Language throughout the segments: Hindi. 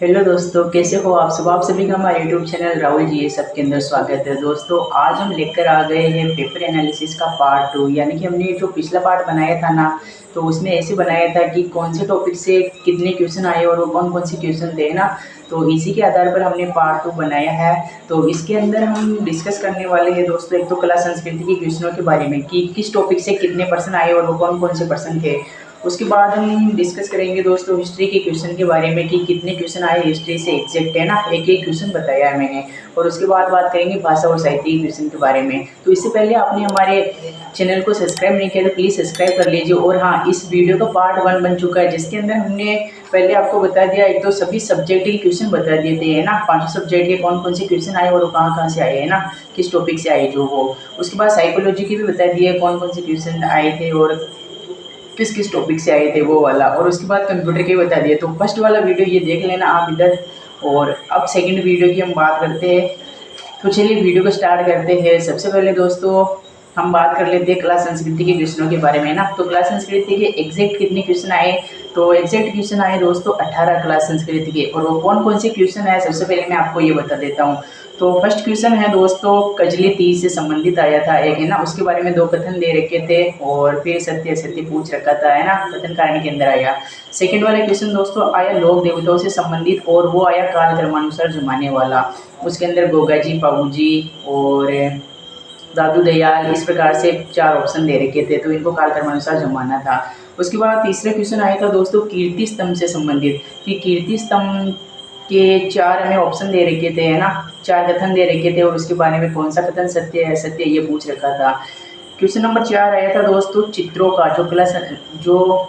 हेलो दोस्तों, कैसे हो आप सब। आप सभी का हमारे यूट्यूब चैनल राहुल जी ये सब के अंदर स्वागत है। दोस्तों आज हम लेकर आ गए हैं पेपर एनालिसिस का पार्ट 2। यानी कि हमने जो पिछला पार्ट बनाया था ना, तो उसमें ऐसे बनाया था कि कौन से टॉपिक से कितने क्वेश्चन आए और वो कौन कौन से क्वेश्चन थे ना। तो इसी के आधार पर हमने पार्ट 2 बनाया है। तो इसके अंदर हम डिस्कस करने वाले हैं दोस्तों, एक तो कला संस्कृति के क्वेश्चनों के बारे में कि किस टॉपिक से कितने पर्सन आए और वो कौन कौन से पर्सन थे। उसके बाद हम डिस्कस करेंगे दोस्तों हिस्ट्री के क्वेश्चन के बारे में कि कितने क्वेश्चन आए हिस्ट्री से एग्जैक्ट, है ना, एक एक क्वेश्चन बताया है मैंने। और उसके बाद बात करेंगे भाषा और साहित्य के क्वेश्चन के बारे में। तो इससे पहले आपने हमारे चैनल को सब्सक्राइब नहीं किया तो प्लीज़ सब्सक्राइब कर लीजिए। और हाँ, इस वीडियो का पार्ट 1 बन चुका है जिसके अंदर हमने पहले आपको बता दिया, एक तो सभी सब्जेक्ट के क्वेश्चन बता दिए थे, है ना, 5 सब्जेक्ट के कौन कौन से क्वेश्चन आए और वो कहाँ कहाँ से आए, है ना, किस टॉपिक से आए जो वो। उसके बाद साइकोलॉजी के भी बता दिए कौन कौन से क्वेश्चन आए थे और किस किस टॉपिक से आए थे वो वाला। और उसके बाद कंप्यूटर के बता दिए। तो फर्स्ट वाला वीडियो ये देख लेना आप इधर। और अब सेकंड वीडियो की हम बात करते हैं। तो चलिए वीडियो को स्टार्ट करते हैं। सबसे पहले दोस्तों हम बात कर लेते हैं कला संस्कृति के क्वेश्चनों के बारे में ना। तो कला संस्कृति के एग्जैक्ट कितने क्वेश्चन आए, तो एग्जैक्ट क्वेश्चन आए दोस्तों 18 कला संस्कृति के। और वो कौन कौन से क्वेश्चन आए सबसे पहले मैं आपको ये बता देता हूँ। तो फर्स्ट क्वेश्चन है दोस्तों कजली तीज से संबंधित आया था एक, है ना, उसके बारे में 2 कथन दे रखे थे और फिर सत्य असत्य पूछ रखा था, है ना, कथन कारण के अंदर आया। सेकंड वाला क्वेश्चन दोस्तों आया लोक देवताओं से संबंधित और वो आया काल क्रमानुसार जमाने वाला। उसके अंदर गोगा जी, बाबू जी और दादू दयाल, इस प्रकार से 4 ऑप्शन दे रखे थे, तो इनको काल क्रमानुसार जमाना था। उसके बाद तीसरा क्वेश्चन आया था दोस्तों कीर्ति स्तंभ से संबंधित कि कीर्ति स्तंभ के 4 हमें ऑप्शन दे रखे थे, है ना, 4 कथन दे रखे थे और उसके बारे में कौन सा कथन सत्य है असत्य ये पूछ रखा था। क्वेश्चन नंबर 4 आया था दोस्तों चित्रों का, जो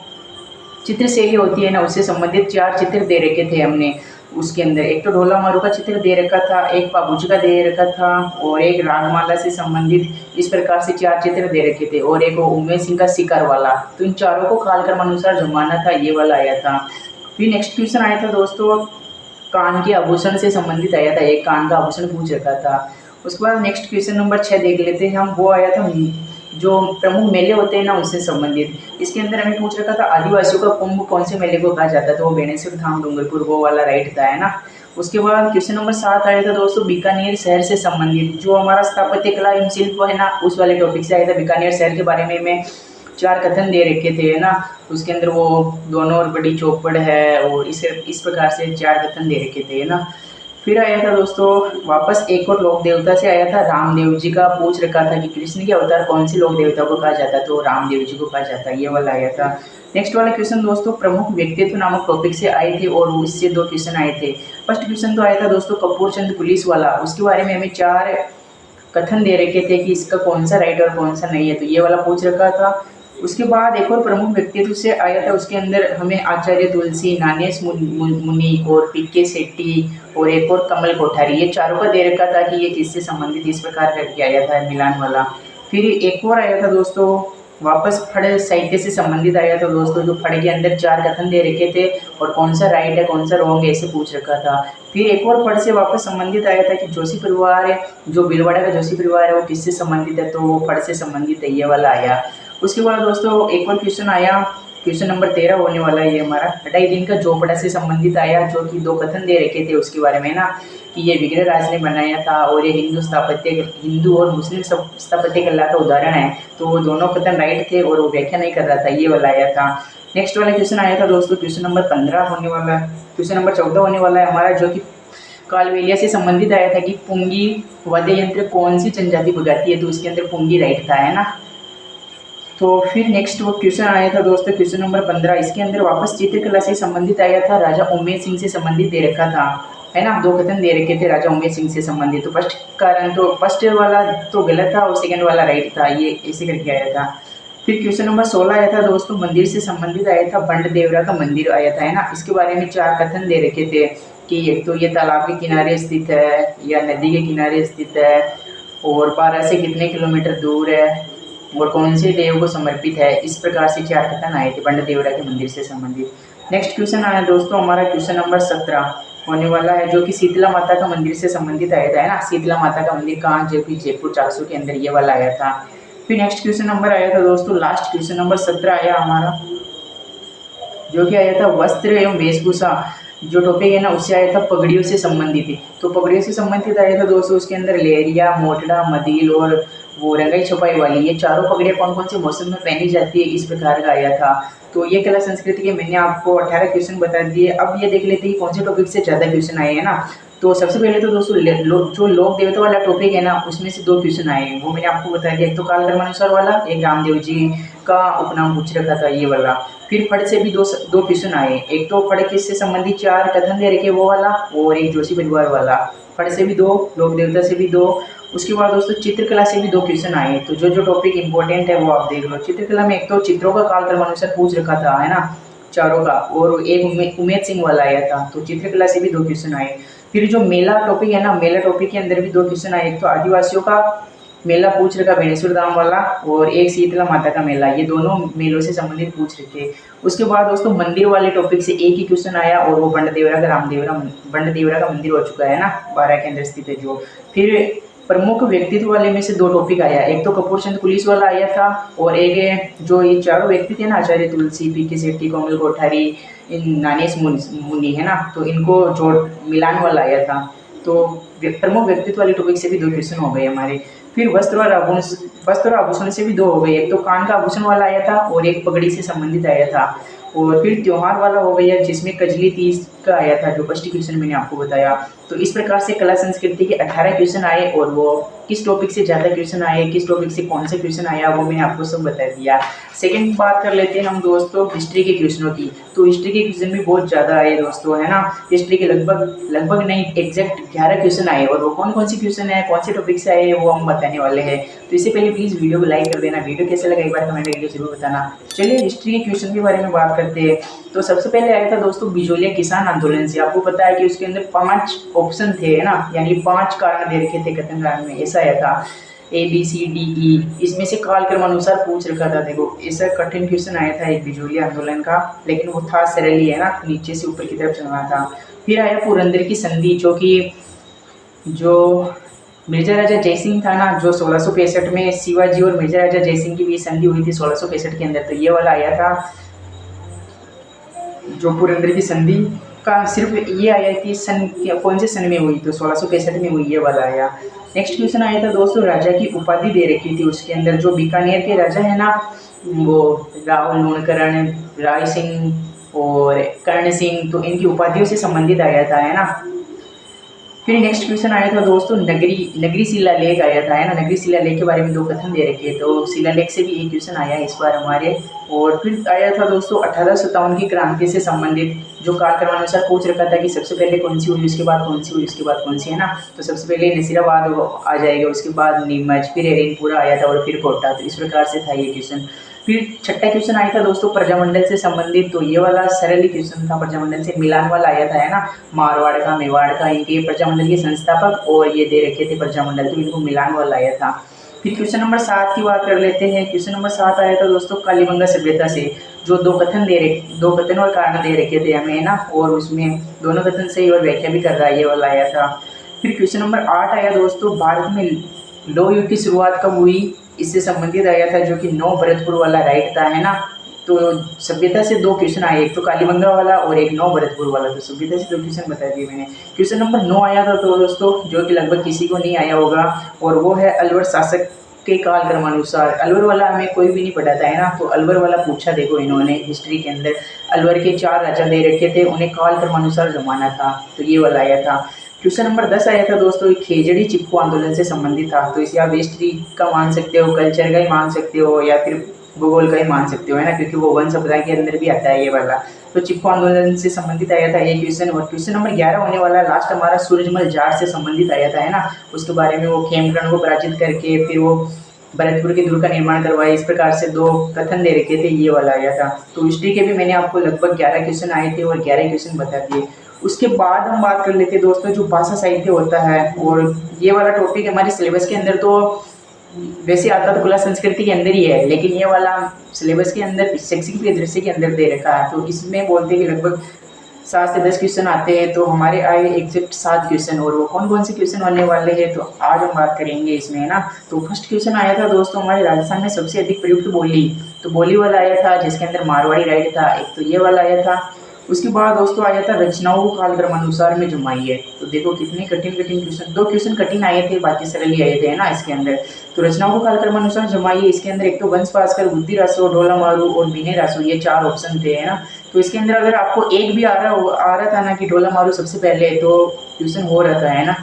चित्र शैली होती है ना उससे संबंधित 4 चित्र दे रखे थे हमने। उसके अंदर एक तो ढोला मारू का चित्र दे रखा था, एक पाबूजी का दे रखा था और एक रागमाला से संबंधित, इस प्रकार से 4 चित्र दे रखे थे। और एक वो उमेश सिंह का शिकार वाला। तो इन चारों को कालक्रम अनुसार जमाना था, ये वाला आया था। फिर नेक्स्ट क्वेश्चन आया था दोस्तों कान के आभूषण से संबंधित आया था, एक कान का आभूषण पूछ रखा था। उसके बाद नेक्स्ट क्वेश्चन नंबर 6 देख लेते हैं हम। वो आया था जो प्रमुख मेले होते हैं ना उससे संबंधित। इसके अंदर हमें पूछ रखा था आदिवासियों का कुंभ कौन से मेले को कहा जाता है, तो वो बेणेश्वर धाम डूंगरपुर वो वाला राइट था, है ना। उसके बाद क्वेश्चन नंबर 7 आया था दोस्तों बीकानेर शहर से संबंधित, जो हमारा स्थापत्य कला एवं शिल्प है ना उस वाले टॉपिक से आया था। बीकानेर शहर के बारे में 4 कथन दे रखे थे, है ना। उसके अंदर वो दोनों और बड़ी चौपड़ है और इस प्रकार से 4 कथन दे रखे थे, है ना। फिर आया था दोस्तों वापस एक और लोक देवता से आया था, रामदेव जी का पूछ रखा था कि कृष्ण के अवतार कौन से लोक देवता को कहा जाता है, तो रामदेव जी को कहा जाता है, ये वाला आया था। नेक्स्ट वाला क्वेश्चन दोस्तों प्रमुख व्यक्तित्व नामक टॉपिक से आए थे और उससे 2 क्वेश्चन आए थे। फर्स्ट क्वेश्चन तो आया था दोस्तों कपूर चंद पुलिस वाला, उसके बारे में हमें 4 कथन दे रखे थे कि इसका कौन सा राइट और कौन सा नहीं है, तो ये वाला पूछ रखा था। उसके बाद एक और प्रमुख व्यक्तित्व से आया था, उसके अंदर हमें आचार्य तुलसी, नानेश मुनि और पीके शेट्टी और एक और कमल कोठारी, ये चारों का दे रखा था कि ये किससे संबंधित, इस प्रकार करके आया था मिलान वाला। फिर एक और आया था दोस्तों वापस फड़ साहित्य से संबंधित आया था दोस्तों, जो फड़ के अंदर 4 कथन दे रखे थे और कौन सा राइट है कौन सा रॉन्ग है ऐसे पूछ रखा था। फिर एक और फड़ से वापस संबंधित आया था कि जोशी परिवार है, जो भीलवाड़ा का जोशी परिवार है वो किससे संबंधित है, तो वो फड़ से संबंधित है, ये वाला आया। उसके बाद दोस्तों एक और क्वेश्चन आया, क्वेश्चन नंबर 13 होने वाला है ये हमारा, 2.5 दिन का झोपड़ा से संबंधित आया, जो कि 2 कथन दे रखे थे उसके बारे में ना, कि ये विग्रहराज ने बनाया था और ये हिंदू और मुस्लिम स्थापत्य कला का उदाहरण है, तो वो दोनों कथन राइट थे और वो व्याख्या नहीं कर रहा था, ये वाला आया था। नेक्स्ट वाला क्वेश्चन आया था दोस्तों क्वेश्चन नंबर 15 होने वाला है, क्वेश्चन नंबर 14 होने वाला है हमारा, जो कि कालबेलिया से संबंधित आया था कि पुंगी वाद्य यंत्र कौन सी जनजाति बजाती है, तो उसके अंदर पुंगी राइट था, है ना। तो फिर नेक्स्ट वो क्वेश्चन आया था दोस्तों क्वेश्चन नंबर 15, इसके अंदर वापस चित्रकला से संबंधित आया था, राजा उमेश सिंह से संबंधित दे रखा था, है ना, 2 कथन दे रखे थे राजा उमेश सिंह से संबंधित। तो फर्स्ट वाला तो गलत था और सेकंड वाला राइट था, ये ऐसे करके आया था। फिर क्वेश्चन नंबर 16 आया था दोस्तों मंदिर से संबंधित आया था, बंड देवरा का मंदिर आया था, है ना। इसके बारे में 4 कथन दे रखे थे कि एक तो ये तालाब के किनारे स्थित है या नदी के किनारे स्थित है और 12 से कितने किलोमीटर दूर है और कौन से देव को समर्पित है, इस प्रकार से 4 कथन आए थे बंड देवरा के मंदिर से संबंधित। नेक्स्ट क्वेश्चन आया दोस्तों हमारा क्वेश्चन नंबर 17 होने वाला है, जो कि शीतला माता का मंदिर से संबंधित आया था, है ना। शीतला माता का मंदिर कहाँ, जो कि जयपुर 400 के अंदर, ये वाला आया था। फिर नेक्स्ट क्वेश्चन नंबर आया था दोस्तों लास्ट क्वेश्चन नंबर 17 आया हमारा, जो कि आया था वस्त्र एवं वेशभूषा जो टॉपिक है ना उससे आया था पगड़ियों से संबंधित है। तो पगड़ियों से संबंधित आया था दोस्तों, उसके अंदर लेहरिया, मोटड़ा, मदील और वो रंगाई छपाई वाली, ये चारों पगड़ियाँ कौन कौन से मौसम में पहनी जाती है, इस प्रकार का आया था। तो ये कला संस्कृति के मैंने आपको 18 क्वेश्चन बता दिए। अब ये देख लेते हैं कौन से टॉपिक से ज़्यादा क्वेश्चन आए हैं ना। तो सबसे पहले तो दोस्तों जो लोक देवता वाला टॉपिक है ना उसमें से 2 क्वेश्चन आए हैं, वो मैंने आपको बता दिया। एक तो काल कर्मानुसार वाला, एक रामदेव जी का उपनाम पूछ रखा था ये वाला। फिर फट से भी दो क्वेश्चन आए, एक तो फट किससे संबंधित 4 कथन दे रखे वो वाला, और एक जोशी परिवार वाला। फट से भी 2, लोक देवता से भी 2। उसके बाद दोस्तों चित्रकला से भी 2 क्वेश्चन आए। तो जो टॉपिक इंपॉर्टेंट है वो आप देख लो। चित्रकला में एक तो चित्रों का काल कर्मानुसार पूछ रखा था, है ना, चारों का, और एक उमेद सिंह वाला आया था। तो चित्रकला से भी 2 क्वेश्चन आए। फिर जो मेला टॉपिक है ना, मेला टॉपिक के अंदर भी 2 क्वेश्चन आए। एक तो आदिवासियों का मेला पूछ रखा बेणेश्वर धाम वाला, और एक शीतला माता का मेला, ये दोनों मेलों से संबंधित पूछ रखे। उसके बाद दोस्तों मंदिर वाले टॉपिक से एक ही क्वेश्चन आया, और वो बंड देवरा का मंदिर हो चुका है ना, 12 के अंदर स्थित है जो। फिर प्रमुख व्यक्तित्व वाले में से 2 टॉपिक आया, एक तो कपूर चंद पुलिस वाला आया था, और एक जो ये चारों व्यक्ति थे ना, आचार्य तुलसी, पी के सेठी, कोमल कोठारी, नानेश मुनि, है ना, तो इनको जोड़ मिलान वाला आया था। तो प्रमुख व्यक्तित्व वाले टॉपिक से भी 2 क्वेश्चन हो गए हमारे। फिर वस्त्र और आभूषण से भी 2 हो गए, एक तो कान का आभूषण वाला आया था, और एक पगड़ी से संबंधित आया था। और फिर त्योहार वाला हो गया, जिसमें कजली तीज का आया था, जो फर्स्ट क्वेश्चन मैंने आपको बताया। तो इस प्रकार से कला संस्कृति के 18 क्वेश्चन आए, और वो किस टॉपिक से ज़्यादा क्वेश्चन आए, किस टॉपिक से कौन से क्वेश्चन आया, वो मैंने आपको सब बता दिया। सेकंड बात कर लेते हैं हम दोस्तों हिस्ट्री के क्वेश्चनों की। तो हिस्ट्री के क्वेश्चन भी बहुत ज़्यादा आए दोस्तों, है ना। हिस्ट्री के लगभग नहीं, एग्जैक्ट 11 क्वेश्चन आए, और वो कौन कौन से क्वेश्चन है, कौन से टॉपिक से आए, वो हम बताने वाले हैं। तो इससे पहले प्लीज़ वीडियो को लाइक कर देना, वीडियो कैसे लगा एक बार कमेंट करके जरूर बताना। चलिए हिस्ट्री के क्वेश्चन के बारे में बात करते हैं। तो सबसे पहले आया था दोस्तों बिजोलिया किसान आंदोलन से। आपको पता है कि उसके अंदर 5 ऑप्शन थे, है ना, यानी 5 कारण दे रखे थे कथन कारण में, ऐसा आया था ABCDE। इसमें से काल क्रमानुसार पूछ रखा था। देखो ऐसा कठिन क्वेश्चन आया था एक बिजोलिया आंदोलन का, लेकिन वो था सरल ही, है ना, नीचे से ऊपर की तरफ चलना था। फिर आया पुरंदर की संधि, जो मिर्जा राजा जयसिंह था ना, जो 1665 में शिवाजी और मिर्जा राजा जयसिंह की भी संधि हुई थी 1665 के अंदर। तो ये वाला आया था, जो पुरंदर की संधि का सिर्फ ये आया कि सन कौन से सन में हुई, तो 1665 में हुई, ये वाला आया। नेक्स्ट क्वेश्चन आया था दोस्तों राजा की उपाधि दे रखी थी उसके अंदर, जो बीकानेर के राजा है ना, वो राहुल लूणकरण, राय सिंह और कर्ण सिंह, तो इनकी उपाधियों से संबंधित आया था, है ना। फिर नेक्स्ट क्वेश्चन आया था दोस्तों नगरी शिलालेख आया था, है ना। नगरी शिलालेख के बारे में 2 कथन दे रखे, तो शिलालेख से भी एक क्वेश्चन आया इस बार हमारे। और फिर आया था दोस्तों 1857 की क्रांति से संबंधित, जो काल क्रमानुसार पूछ रखा था कि सबसे पहले कौन सी हुई, उसके बाद कौन सी हुई, उसके बाद कौन सी, है ना। तो सबसे पहले नसीराबाद आ जाएगा, उसके बाद नीमच, फिर एरेनपुरा आया था, और फिर कोटा। तो इस प्रकार से था ये क्वेश्चन। फिर छठा क्वेश्चन आया था दोस्तों प्रजामंडल से संबंधित, तो ये वाला सरल क्वेश्चन था, प्रजामंडल से मिलान वाला आया था, है ना। मारवाड़ का, मेवाड़ का, इनके प्रजामंडल के संस्थापक और ये दे रखे थे प्रजामंडल, तो इनको मिलान वाला आया था। फिर क्वेश्चन नंबर 7 की बात कर लेते हैं। क्वेश्चन नंबर 7 आया था दोस्तों कालीबंगा सभ्यता से, जो 2 कथन और कारण दे रखे थे हमें, है ना, और उसमें दोनों कथन सही और व्याख्या भी कर रहा है, ये वाला आया था। फिर क्वेश्चन नंबर 8 आया दोस्तों भारत में लौह युग की शुरुआत कब हुई, इससे संबंधित आया था, जो कि 9 भरतपुर वाला राइट था, है ना। तो सभ्यता से 2 क्वेश्चन आए, एक तो कालीबंगा वाला और एक 9 भरतपुर वाला। तो सभ्यता से 2 क्वेश्चन बता दिए मैंने। क्वेश्चन नंबर 9 आया था तो दोस्तों, जो कि लगभग किसी को नहीं आया होगा, और वो है अलवर शासक के काल क्रमानुसार। अलवर वाला हमें कोई भी नहीं पढ़ाता, है ना, तो अलवर वाला पूछा देखो इन्होंने हिस्ट्री के अंदर। अलवर के 4 राजा दे रखे थे, उन्हें काल क्रमानुसार जमाना था, तो ये वाला आया था। क्वेश्चन नंबर 10 आया था दोस्तों खेजड़ी चिपको आंदोलन से संबंधित था। तो इसे आप हिस्ट्री का मान सकते हो, कल्चर का ही मान सकते हो, या फिर भूगोल का ही मान सकते हो, है ना, क्योंकि वो वन समुदाय के अंदर भी आता है ये वाला। तो चिपको आंदोलन से संबंधित आया था ये क्वेश्चन। और क्वेश्चन नंबर 11 होने वाला लास्ट हमारा सूरजमल जाट से संबंधित आया था, है ना। उसके बारे में वो खेमकर्ण को पराजित करके फिर वो भरतपुर के दुर्ग का निर्माण करवाया, इस प्रकार से 2 कथन दे रखे थे, ये वाला आया था। तो हिस्ट्री के भी मैंने आपको लगभग 11 क्वेश्चन आए थे और 11 क्वेश्चन बता दिए। उसके बाद हम बात कर लेते हैं दोस्तों जो भाषा साहित्य होता है, और ये वाला टॉपिक हमारे सिलेबस के अंदर तो वैसे आता तो कला संस्कृति के अंदर ही है, लेकिन ये वाला सिलेबस के अंदर शैक्षिक परिदृश्य के अंदर दे रखा है। तो इसमें बोलते हैं कि लगभग 7 से 10 क्वेश्चन आते हैं, तो हमारे आए एग्जैक्ट 7 क्वेश्चन। और वो कौन कौन से क्वेश्चन आने वाले हैं तो आज हम बात करेंगे इसमें, है ना। तो फर्स्ट क्वेश्चन आया था दोस्तों हमारे राजस्थान में सबसे अधिक प्रयुक्त बोली, तो बोली वाला आया था जिसके अंदर मारवाड़ी राइट था, एक तो ये वाला आया था। उसके बाद दोस्तों आया था रचनाओं को कालक्रमानुसार में जमाइए। तो देखो कितने कठिन कठिन क्वेश्चन, 2 क्वेश्चन कठिन आए थे, बाकी सरल ही आए थे ना इसके अंदर। तो रचनाओं को कालक्रमानुसार जमाइए, इसके अंदर एक तो वंश भास्कर, बुद्धि रासो, ढोला मारू और बिने रासो, ये 4 ऑप्शन थे, है ना। तो इसके अंदर अगर आपको एक भी आ रहा था ना कि ढोला मारू सबसे पहले, तो क्वेश्चन हो रहा था, है ना।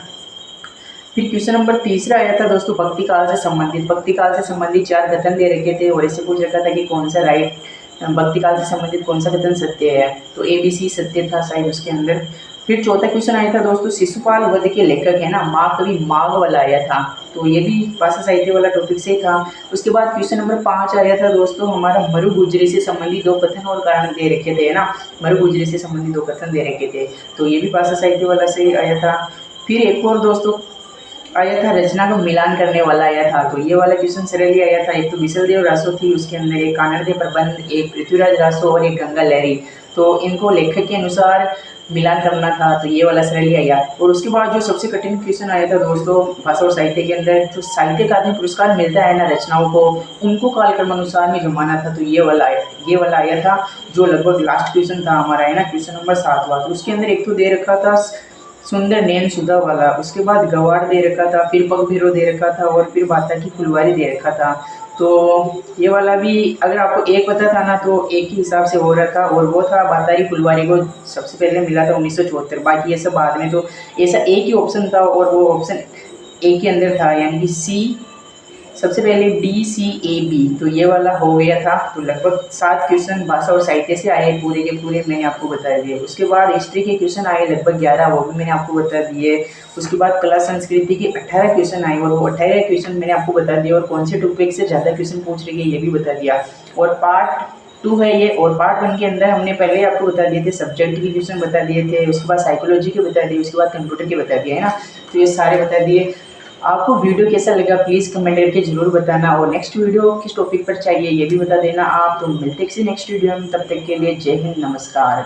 फिर क्वेश्चन नंबर तीसरा आया था दोस्तों भक्ति काल से संबंधित। भक्ति काल से संबंधित 4 कथन दे रखे थे और ऐसे पूछ रखा था कि कौन सा राइट, भक्ति काल से संबंधित कौन सा कथन सत्य है। तो ABC सत्य था शायद उसके अंदर। फिर चौथा क्वेश्चन आया था दोस्तों शिशुपाल वध के लेखक है ना, महाकवि माघ वाला आया था। तो ये भी भाषा साहित्य वाला टॉपिक से था। उसके बाद क्वेश्चन नंबर 5 आया था दोस्तों हमारा मरु गुजरी से संबंधित 2 कथन और कारण दे रखे थे, है ना। मरु गुजरी से संबंधित 2 कथन दे रखे थे, तो ये भी भाषा साहित्य वाला से आया था। फिर एक और दोस्तों आया था रचना का मिलान करने वाला आया था। तो ये वाला क्वेश्चन सरल ही आया था। एक तो विशलदेव रासो थी, उसके अंदर एक कानड़देव प्रबंध, एक पृथ्वीराज रासो और एक गंगा लहरी। तो इनको लेखक के अनुसार मिलान करना था, तो ये वाला सरल ही आया। और उसके बाद जो सबसे कठिन क्वेश्चन आया था दोस्तों भाषा और साहित्य के अंदर, जो साहित्य अकादमी पुरस्कार मिलता है ना रचनाओं को, उनको कालक्रमानुसार में जमाना था। तो ये वाला आया था, जो लगभग लास्ट क्वेश्चन था हमारा, है ना, क्वेश्चन नंबर 7वां। तो उसके अंदर एक तो दे रखा था सुंदर नैन सुधा वाला, उसके बाद गवाड़ दे रखा था, फिर पग भीरो दे रखा था और फिर बाता की फुलवारी दे रखा था। तो ये वाला भी अगर आपको एक पता था ना तो एक ही हिसाब से हो रहा था, और वो था बातारी फुलवारी को सबसे पहले मिला था 1974, बाकी ये सब बाद में। तो ऐसा एक ही ऑप्शन था और वो ऑप्शन ए के अंदर था, यानी कि सी सबसे पहले DCAB। तो ये वाला हो गया था। तो लगभग 7 क्वेश्चन भाषा और साहित्य से आए पूरे के पूरे, मैंने आपको बता दिए। उसके बाद हिस्ट्री के क्वेश्चन आए लगभग 11, वो भी मैंने आपको बता दिए। उसके बाद कला संस्कृति के 18 क्वेश्चन आए और वो 18 क्वेश्चन मैंने आपको बता दिए, और कौन से टॉपिक से ज़्यादा क्वेश्चन पूछ रही है ये भी बता दिया। और पार्ट 2 है ये, और पार्ट 1 के अंदर हमने पहले आपको बता दिए थे सब्जेक्ट के क्वेश्चन बता दिए थे, उसके बाद साइकोलॉजी के बता दिए, उसके बाद कंप्यूटर के बता दिए, है ना। तो ये सारे बता दिए। आपको वीडियो कैसा लगा प्लीज़ कमेंट करके ज़रूर बताना, और नेक्स्ट वीडियो किस टॉपिक पर चाहिए ये भी बता देना आप। तो मिलते हैं किसी नेक्स्ट वीडियो में, तब तक के लिए जय हिंद, नमस्कार।